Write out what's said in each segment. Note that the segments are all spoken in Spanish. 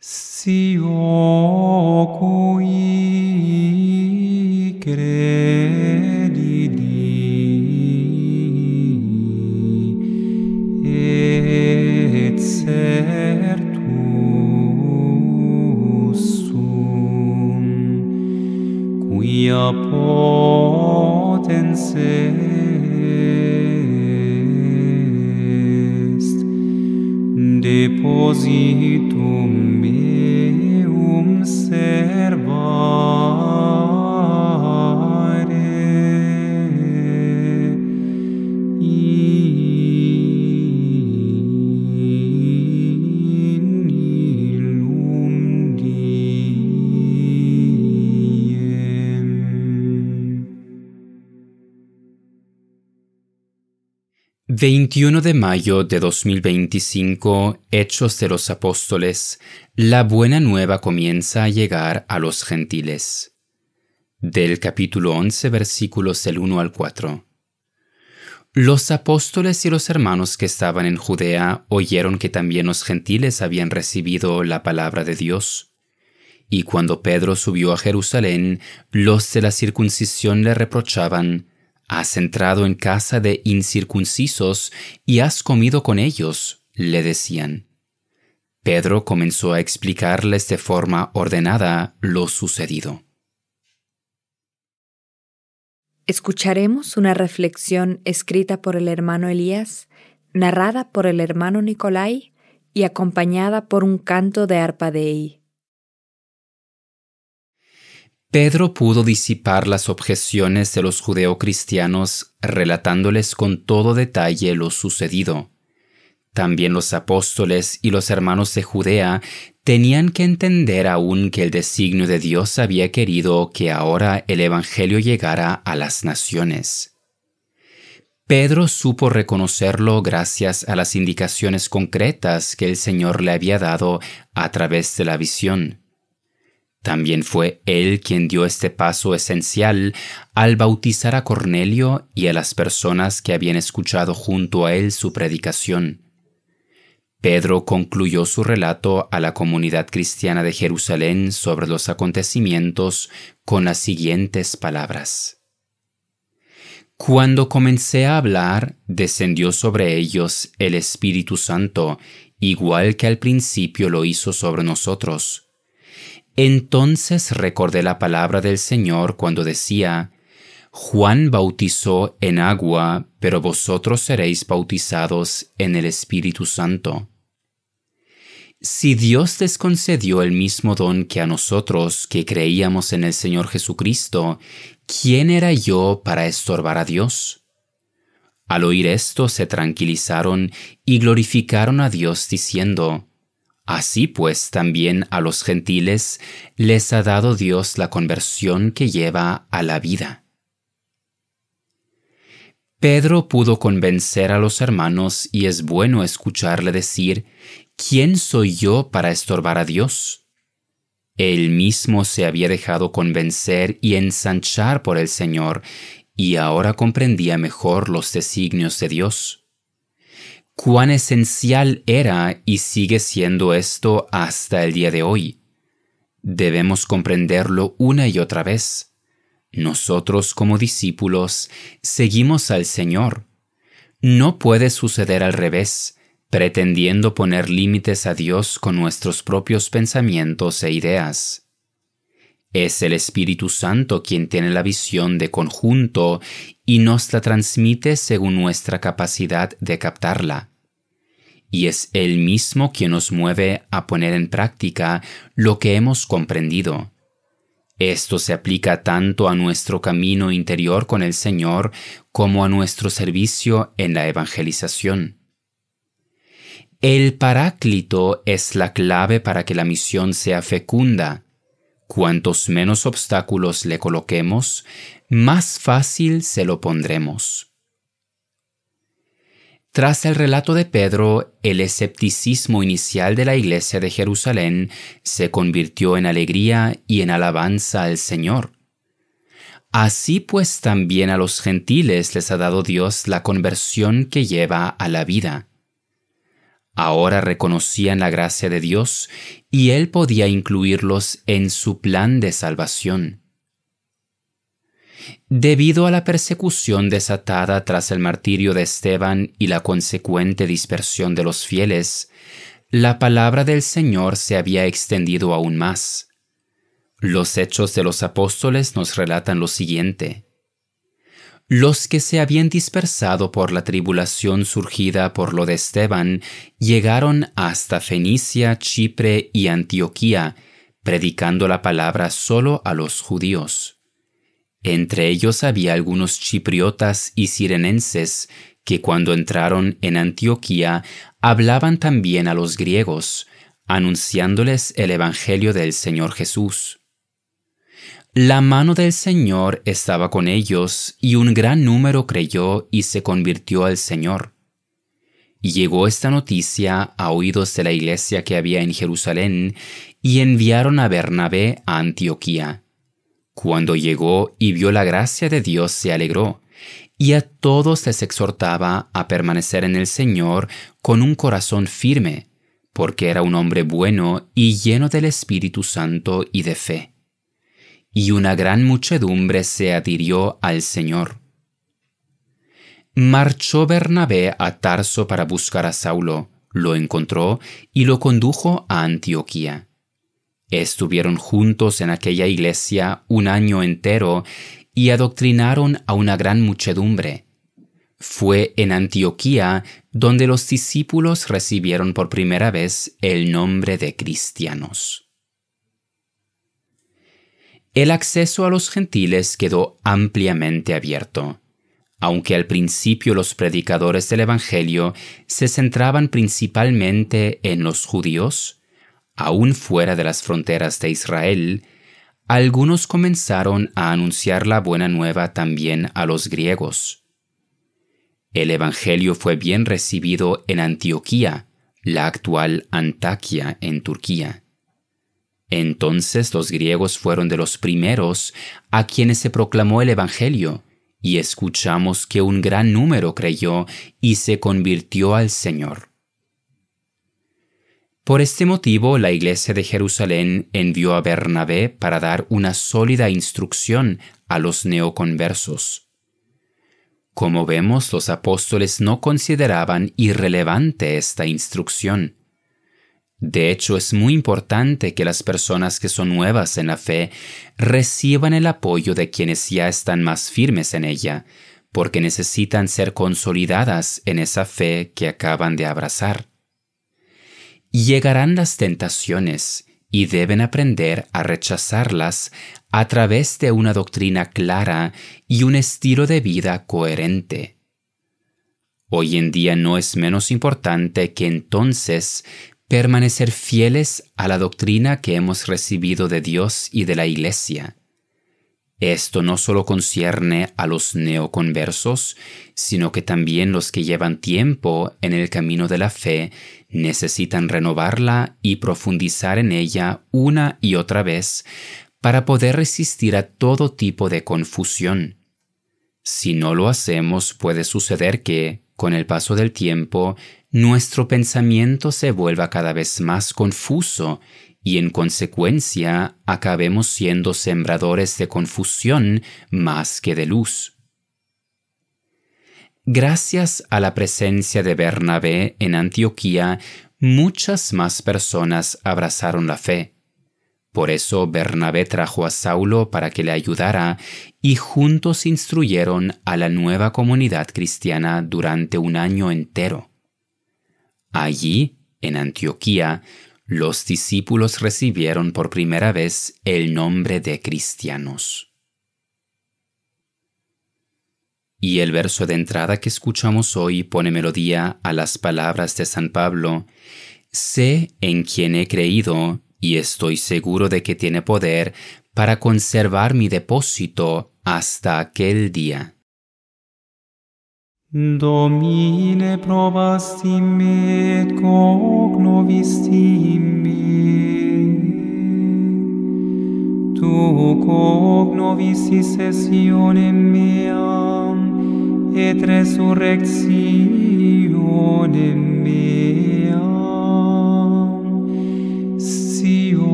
Sio cui credidi, et certus sum, quia potens est depositum meum servare in illum diem. 21 de mayo de 2025, Hechos de los Apóstoles. La buena nueva comienza a llegar a los gentiles. Del capítulo 11, versículos del 1 al 4. Los apóstoles y los hermanos que estaban en Judea oyeron que también los gentiles habían recibido la palabra de Dios. Y cuando Pedro subió a Jerusalén, los de la circuncisión le reprochaban: «Has entrado en casa de incircuncisos y has comido con ellos», le decían. Pedro comenzó a explicarles de forma ordenada lo sucedido. Escucharemos una reflexión escrita por el hermano Elías, narrada por el hermano Nicolai y acompañada por un canto de arpa Dei. Pedro pudo disipar las objeciones de los judeocristianos relatándoles con todo detalle lo sucedido. También los apóstoles y los hermanos de Judea tenían que entender aún que el designio de Dios había querido que ahora el Evangelio llegara a las naciones. Pedro supo reconocerlo gracias a las indicaciones concretas que el Señor le había dado a través de la visión. También fue él quien dio este paso esencial al bautizar a Cornelio y a las personas que habían escuchado junto a él su predicación. Pedro concluyó su relato a la comunidad cristiana de Jerusalén sobre los acontecimientos con las siguientes palabras: «Cuando comencé a hablar, descendió sobre ellos el Espíritu Santo, igual que al principio lo hizo sobre nosotros. Entonces recordé la palabra del Señor cuando decía: Juan bautizó en agua, pero vosotros seréis bautizados en el Espíritu Santo. Si Dios les concedió el mismo don que a nosotros que creíamos en el Señor Jesucristo, ¿quién era yo para estorbar a Dios?». Al oír esto se tranquilizaron y glorificaron a Dios diciendo: «Así pues también a los gentiles les ha dado Dios la conversión que lleva a la vida». Pedro pudo convencer a los hermanos y es bueno escucharle decir: «¿Quién soy yo para estorbar a Dios?». Él mismo se había dejado convencer y ensanchar por el Señor y ahora comprendía mejor los designios de Dios. Cuán esencial era y sigue siendo esto hasta el día de hoy. Debemos comprenderlo una y otra vez. Nosotros como discípulos seguimos al Señor. No puede suceder al revés, pretendiendo poner límites a Dios con nuestros propios pensamientos e ideas. Es el Espíritu Santo quien tiene la visión de conjunto y nos la transmite según nuestra capacidad de captarla. Y es Él mismo quien nos mueve a poner en práctica lo que hemos comprendido. Esto se aplica tanto a nuestro camino interior con el Señor como a nuestro servicio en la evangelización. El Paráclito es la clave para que la misión sea fecunda. Cuantos menos obstáculos le coloquemos, más fácil se lo pondremos. Tras el relato de Pedro, el escepticismo inicial de la iglesia de Jerusalén se convirtió en alegría y en alabanza al Señor. Así pues también a los gentiles les ha dado Dios la conversión que lleva a la vida. ahora reconocían la gracia de Dios y Él podía incluirlos en su plan de salvación. Debido a la persecución desatada tras el martirio de Esteban y la consecuente dispersión de los fieles, la palabra del Señor se había extendido aún más. Los Hechos de los Apóstoles nos relatan lo siguiente. Los que se habían dispersado por la tribulación surgida por lo de Esteban llegaron hasta Fenicia, Chipre y Antioquía, predicando la palabra solo a los judíos. Entre ellos había algunos chipriotas y cirenenses que cuando entraron en Antioquía hablaban también a los griegos, anunciándoles el Evangelio del Señor Jesús. La mano del Señor estaba con ellos y un gran número creyó y se convirtió al Señor. Llegó esta noticia a oídos de la iglesia que había en Jerusalén y enviaron a Bernabé a Antioquía. Cuando llegó y vio la gracia de Dios se alegró, y a todos les exhortaba a permanecer en el Señor con un corazón firme, porque era un hombre bueno y lleno del Espíritu Santo y de fe. Y una gran muchedumbre se adhirió al Señor. Marchó Bernabé a Tarso para buscar a Saulo, lo encontró y lo condujo a Antioquía. Estuvieron juntos en aquella iglesia un año entero y adoctrinaron a una gran muchedumbre. Fue en Antioquía donde los discípulos recibieron por primera vez el nombre de cristianos. El acceso a los gentiles quedó ampliamente abierto. Aunque al principio los predicadores del Evangelio se centraban principalmente en los judíos, aún fuera de las fronteras de Israel, algunos comenzaron a anunciar la buena nueva también a los griegos. El Evangelio fue bien recibido en Antioquía, la actual Antaquia en Turquía. Entonces los griegos fueron de los primeros a quienes se proclamó el Evangelio, y escuchamos que un gran número creyó y se convirtió al Señor. Por este motivo, la iglesia de Jerusalén envió a Bernabé para dar una sólida instrucción a los neoconversos. Como vemos, los apóstoles no consideraban irrelevante esta instrucción. De hecho, es muy importante que las personas que son nuevas en la fe reciban el apoyo de quienes ya están más firmes en ella, porque necesitan ser consolidadas en esa fe que acaban de abrazar. Llegarán las tentaciones y deben aprender a rechazarlas a través de una doctrina clara y un estilo de vida coherente. Hoy en día no es menos importante que entonces permanecer fieles a la doctrina que hemos recibido de Dios y de la Iglesia. Esto no solo concierne a los neoconversos, sino que también los que llevan tiempo en el camino de la fe necesitan renovarla y profundizar en ella una y otra vez para poder resistir a todo tipo de confusión. Si no lo hacemos, puede suceder que, con el paso del tiempo, nuestro pensamiento se vuelva cada vez más confuso y en consecuencia acabemos siendo sembradores de confusión más que de luz. Gracias a la presencia de Bernabé en Antioquía, muchas más personas abrazaron la fe. Por eso Bernabé trajo a Saulo para que le ayudara y juntos instruyeron a la nueva comunidad cristiana durante un año entero. Allí, en Antioquía, los discípulos recibieron por primera vez el nombre de cristianos. Y el verso de entrada que escuchamos hoy pone melodía a las palabras de San Pablo: «Sé en quien he creído y estoy seguro de que tiene poder para conservar mi depósito hasta aquel día». Domine probasti me et cognovisti me. Tu cognovisti sessionem meam et resurrectionem meam.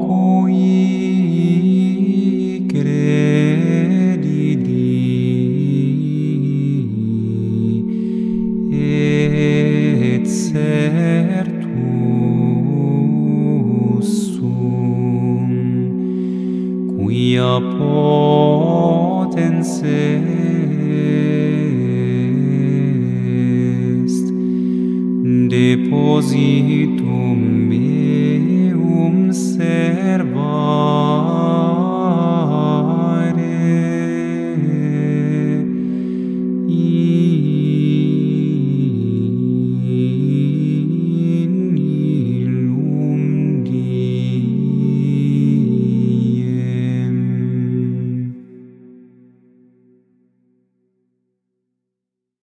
cui credidi, et certus sum, quia potens est depositum meum servare.